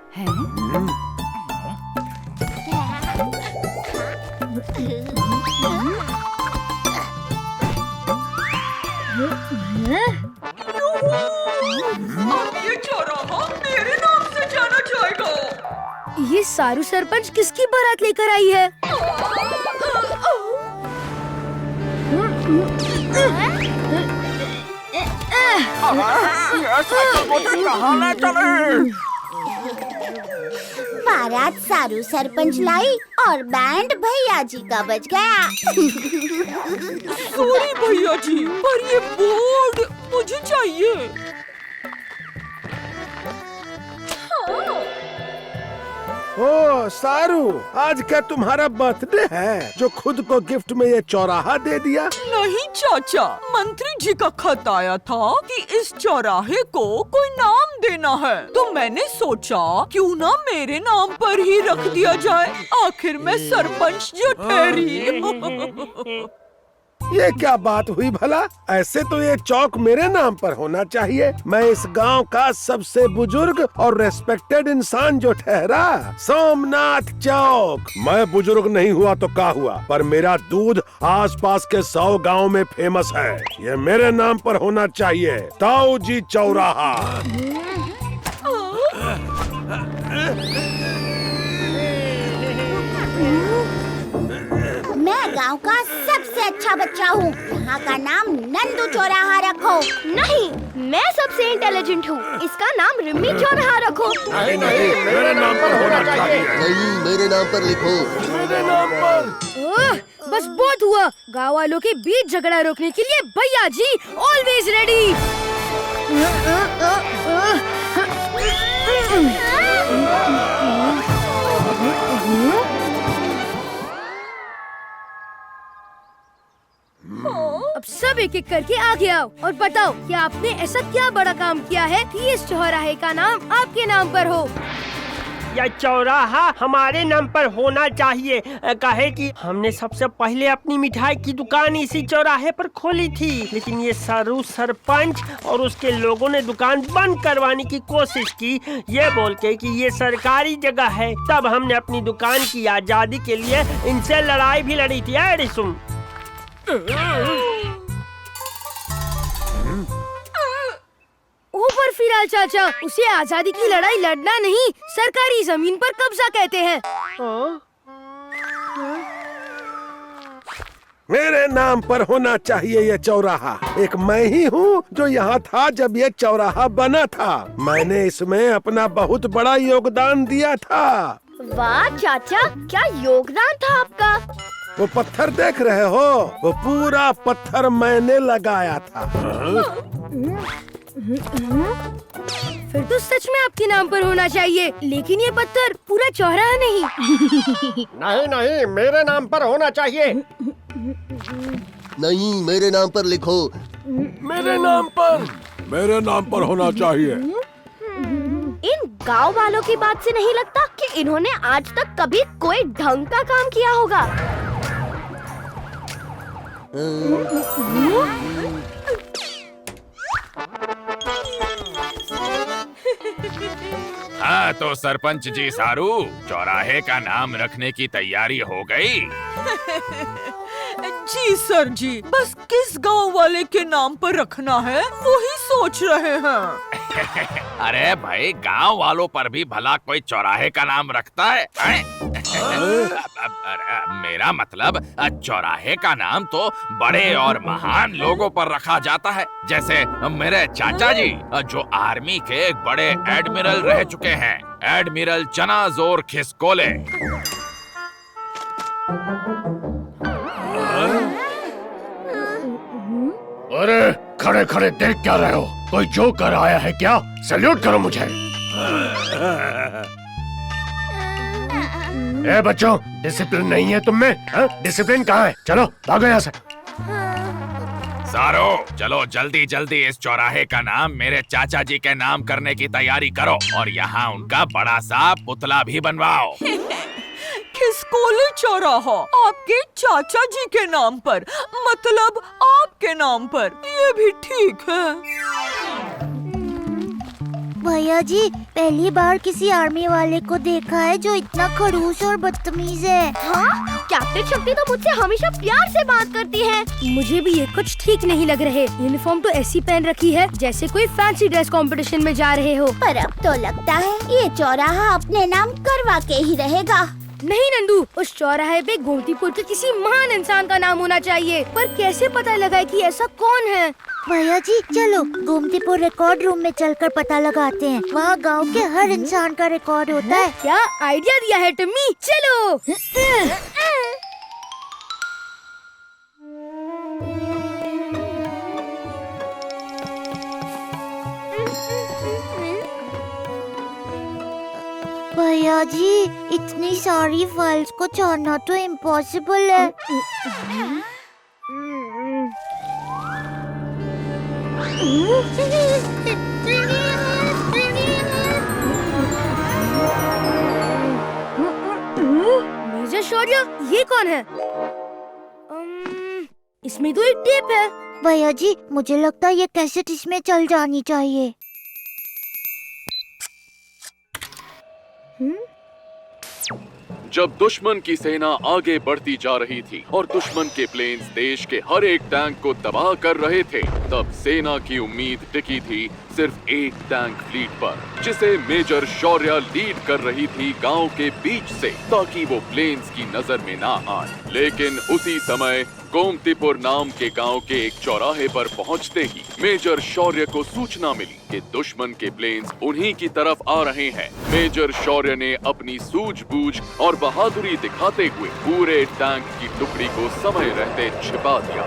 ये चौराहा मेरे नाम से जाना जाएगा। ये सारू सरपंच किसकी बारात लेकर आई है? बारात सारू सरपंच लाई और बैंड भैया जी का बज गया। सॉरी भैया जी, पर ये बोर्ड मुझे चाहिए। ओ सारू, आज क्या तुम्हारा बर्थडे है जो खुद को गिफ्ट में ये चौराहा दे दिया? नहीं चाचा, मंत्री जी का खत आया था कि इस चौराहे को कोई नाम देना है, तो मैंने सोचा क्यों ना मेरे नाम पर ही रख दिया जाए। आखिर मैं सरपंच जो ठहरी। ये क्या बात हुई भला? ऐसे तो ये चौक मेरे नाम पर होना चाहिए। मैं इस गांव का सबसे बुजुर्ग और रेस्पेक्टेड इंसान जो ठहरा, सोमनाथ चौक। मैं बुजुर्ग नहीं हुआ तो क्या हुआ, पर मेरा दूध आसपास के 100 गांव में फेमस है। ये मेरे नाम पर होना चाहिए, ताऊ जी चौराहा। मैं गांव का सबसे अच्छा बच्चा हूँ। यहाँ का नाम नंदू चौराहा रखो। नहीं, मैं सबसे इंटेलिजेंट हूँ। इसका नाम रिम्मी चौराहा रखो। नहीं नहीं, मेरे नाम पर होना चाहिए। नहीं, मेरे नाम पर लिखो। मेरे नाम पर। बस बहुत हुआ। गाँव वालों के बीच झगड़ा रोकने के लिए भैया जी ऑलवेज रेडी। अब सब एक एक करके आगे आओ और बताओ कि आपने ऐसा क्या बड़ा काम किया है कि इस चौराहे का नाम आपके नाम पर हो। यह चौराहा हमारे नाम पर होना चाहिए। कहे कि हमने सबसे पहले अपनी मिठाई की दुकान इसी चौराहे पर खोली थी, लेकिन ये सारू सरपंच और उसके लोगों ने दुकान बंद करवाने की कोशिश की, ये बोल के कि ये सरकारी जगह है। तब हमने अपनी दुकान की आजादी के लिए इनसे लड़ाई भी लड़ी थी। रिसुम, ऊपर फिलहाल चाचा, उसे आजादी की लड़ाई लड़ना नहीं, सरकारी जमीन पर कब्जा कहते हैं। मेरे नाम पर होना चाहिए ये चौराहा। एक मैं ही हूँ जो यहाँ था जब ये चौराहा बना था। मैंने इसमें अपना बहुत बड़ा योगदान दिया था। वाह चाचा, क्या योगदान था आपका। वो पत्थर देख रहे हो, वो पूरा पत्थर मैंने लगाया था। फिर तो सच में आपके नाम पर होना चाहिए, लेकिन ये पत्थर पूरा चौराहा नहीं। नहीं नहीं, मेरे नाम पर होना चाहिए। नहीं, मेरे नाम पर लिखो। मेरे नाम पर होना चाहिए। इन गांव वालों की बात से नहीं लगता कि इन्होंने आज तक कभी कोई ढंग का काम किया होगा। हाँ तो सरपंच जी सारू, चौराहे का नाम रखने की तैयारी हो गई? जी सर जी, बस किस गांव वाले के नाम पर रखना है वही सोच रहे हैं। अरे भाई, गांव वालों पर भी भला कोई चौराहे का नाम रखता है? मेरा मतलब चौराहे का नाम तो बड़े और महान लोगों पर रखा जाता है, जैसे मेरे चाचा जी जो आर्मी के एक बड़े एडमिरल रह चुके हैं, एडमिरल चना जोर खिसकोले। अरे खड़े खड़े देख क्या रहे हो? कोई जोकर आया है क्या? सैल्यूट करो मुझे। ए बच्चों, डिसिप्लिन नहीं है तुम में? डिसिप्लिन कहाँ है? चलो भागो यहाँ से। सारो, चलो जल्दी जल्दी इस चौराहे का नाम मेरे चाचा जी के नाम करने की तैयारी करो और यहाँ उनका बड़ा सा पुतला भी बनवाओ। खिसकोले चौराहा आपके चाचा जी के नाम पर, मतलब आपके नाम पर, ये भी ठीक है। भैया जी, पहली बार किसी आर्मी वाले को देखा है जो इतना खड़ूस और बदतमीज है। हाँ, कैप्टन शक्ति तो मुझसे हमेशा प्यार से बात करती है। मुझे भी ये कुछ ठीक नहीं लग रहे। यूनिफॉर्म तो ऐसी पहन रखी है जैसे कोई फैंसी ड्रेस कंपटीशन में जा रहे हो। पर अब तो लगता है ये चौराहा अपने नाम करवा के ही रहेगा। नहीं नंदू, उस चौराहे पे गोमतीपुर के किसी महान इंसान का नाम होना चाहिए। पर कैसे पता लगाए कि ऐसा कौन है? भैया जी, चलो गोमतीपुर रिकॉर्ड रूम में चलकर पता लगाते हैं। वहाँ गांव के हर इंसान का रिकॉर्ड होता है। क्या आइडिया दिया है टम्मी, चलो। भैया जी, इतनी सारी फाइल्स को छोड़ना तो इम्पॉसिबल है। मेजर शौर्य, ये कौन है? इसमें तो एक टेप है। भैया जी, मुझे लगता है ये कैसेट इसमें चल जानी चाहिए। जब दुश्मन की सेना आगे बढ़ती जा रही थी और दुश्मन के प्लेन्स देश के हर एक टैंक को तबाह कर रहे थे, तब सेना की उम्मीद टिकी थी सिर्फ एक टैंक फ्लीट पर, जिसे मेजर शौर्य लीड कर रही थी गांव के बीच से, ताकि वो प्लेन्स की नजर में ना आए। लेकिन उसी समय गोमतीपुर नाम के गांव के एक चौराहे पर पहुंचते ही मेजर शौर्य को सूचना मिली कि दुश्मन के प्लेन्स उन्हीं की तरफ आ रहे हैं। मेजर शौर्य ने अपनी सूझबूझ और बहादुरी दिखाते हुए पूरे टैंक की टुकड़ी को समय रहते छिपा दिया।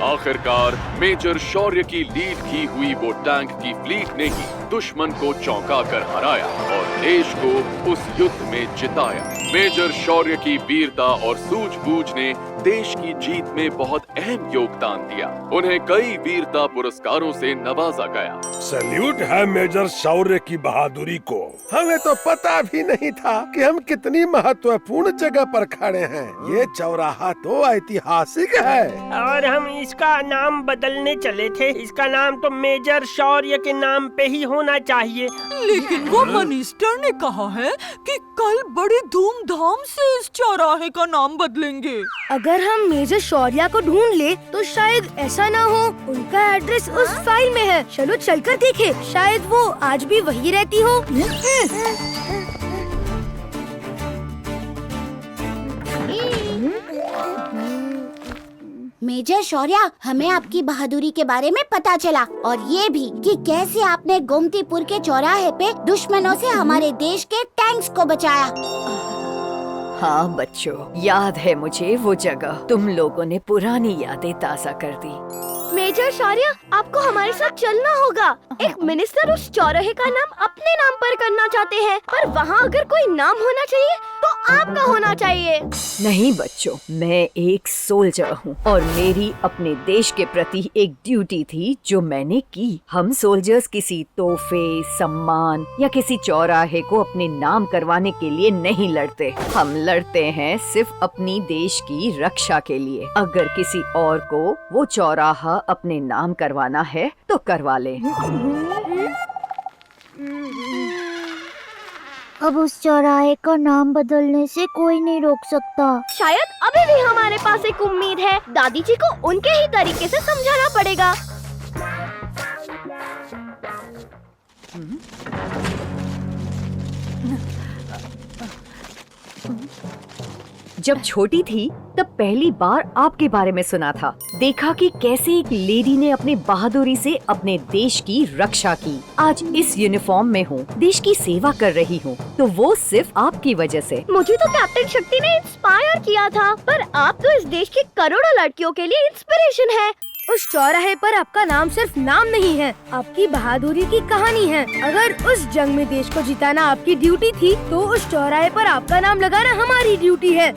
आखिरकार मेजर शौर्य की लीड की हुई वो टैंक की फ्लीट ने ही दुश्मन को चौंका कर हराया और देश को उस युद्ध में जिताया। मेजर शौर्य की वीरता और सूझबूझ ने देश की जीत में बहुत अहम योगदान दिया। उन्हें कई वीरता पुरस्कारों से नवाजा गया। सैल्यूट है मेजर शौर्य की बहादुरी को। हमें तो पता भी नहीं था कि हम कितनी महत्वपूर्ण जगह पर खड़े हैं। ये चौराहा तो ऐतिहासिक है। और हम इसका नाम बदलने चले थे। इसका नाम तो मेजर शौर्य के नाम पे ही होना चाहिए। लेकिन वो मिनिस्टर ने कहा है कि कल बड़ी धूमधाम से इस चौराहे का नाम बदलेंगे। अगर हम मेजर शौर्य को ढूंढ ले तो शायद ऐसा ना हो उनका एड्रेस उस फाइल में है। चलो चलकर देखें, शायद वो आज भी वही रहती हो। मेजर शौर्य, हमें आपकी बहादुरी के बारे में पता चला और ये भी कि कैसे आपने गोमतीपुर के चौराहे पे दुश्मनों से हमारे देश के टैंक्स को बचाया। हाँ बच्चों, याद है मुझे वो जगह। तुम लोगों ने पुरानी यादें ताज़ा कर दी। मेजर शौर्य, आपको हमारे साथ चलना होगा। एक मिनिस्टर उस चौराहे का नाम अपने नाम पर करना चाहते हैं, पर वहाँ अगर कोई नाम होना चाहिए तो आपका होना चाहिए। नहीं बच्चों, मैं एक सोल्जर हूँ और मेरी अपने देश के प्रति एक ड्यूटी थी जो मैंने की। हम सोल्जर्स किसी तोहफे, सम्मान या किसी चौराहे को अपने नाम करवाने के लिए नहीं लड़ते। हम लड़ते हैं सिर्फ अपनी देश की रक्षा के लिए। अगर किसी और को वो चौराहा अपने नाम करवाना है तो करवा ले। अब उस चौराहे का नाम बदलने से कोई नहीं रोक सकता। शायद अभी भी हमारे पास एक उम्मीद है। दादी जी को उनके ही तरीके से समझाना पड़ेगा। जब छोटी थी तब पहली बार आपके बारे में सुना था। देखा कि कैसे एक लेडी ने अपनी बहादुरी से अपने देश की रक्षा की। आज इस यूनिफॉर्म में हूँ, देश की सेवा कर रही हूँ, तो वो सिर्फ आपकी वजह से। मुझे तो कैप्टन शक्ति ने इंस्पायर किया था, पर आप तो इस देश की करोड़ों लड़कियों के लिए इंस्पिरेशन है। उस चौराहे पर आपका नाम सिर्फ नाम नहीं है, आपकी बहादुरी की कहानी है। अगर उस जंग में देश को जिताना आपकी ड्यूटी थी, तो उस चौराहे पर आपका नाम लगाना हमारी ड्यूटी है।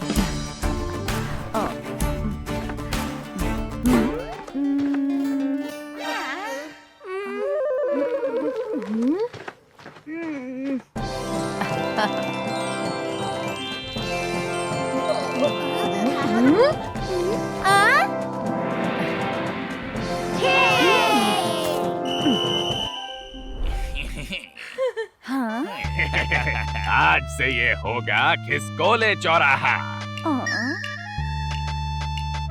आज से ये होगा खिसकोले चौराहा।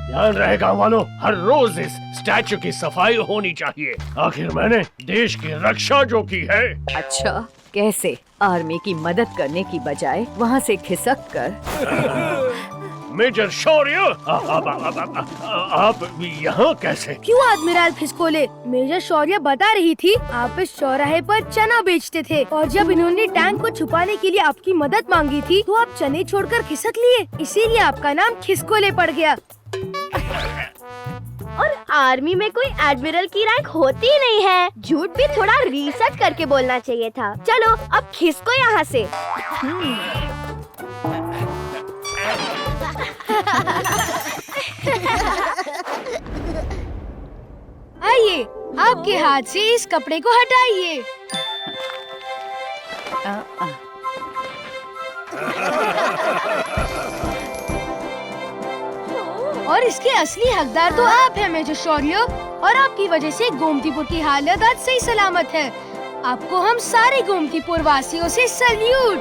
ध्यान रहे गाँव वालों, हर रोज इस स्टैचू की सफाई होनी चाहिए। आखिर मैंने देश की रक्षा जो की है। अच्छा, कैसे? आर्मी की मदद करने की बजाय वहाँ से खिसक कर। मेजर शौर्य, आप यहाँ कैसे? क्यों एडमिरल खिसकोले? मेजर शौर्य बता रही थी आप इस चौराहे पर चना बेचते थे और जब इन्होंने टैंक को छुपाने के लिए आपकी मदद मांगी थी तो आप चने छोड़कर खिसक लिए, इसीलिए आपका नाम खिसकोले पड़ गया। और आर्मी में कोई एडमिरल की रैंक होती नहीं है। झूठ भी थोड़ा रिसर्च करके बोलना चाहिए था। चलो अब खिसको यहाँ से। आइए, आपके हाथ से इस कपड़े को हटाइए। और इसके असली हकदार तो आप हैं मेजर शौर्य, और आपकी वजह से गोमतीपुर की हालत आज सही सलामत है। आपको हम सारे गोमतीपुर वासियों से सैल्यूट।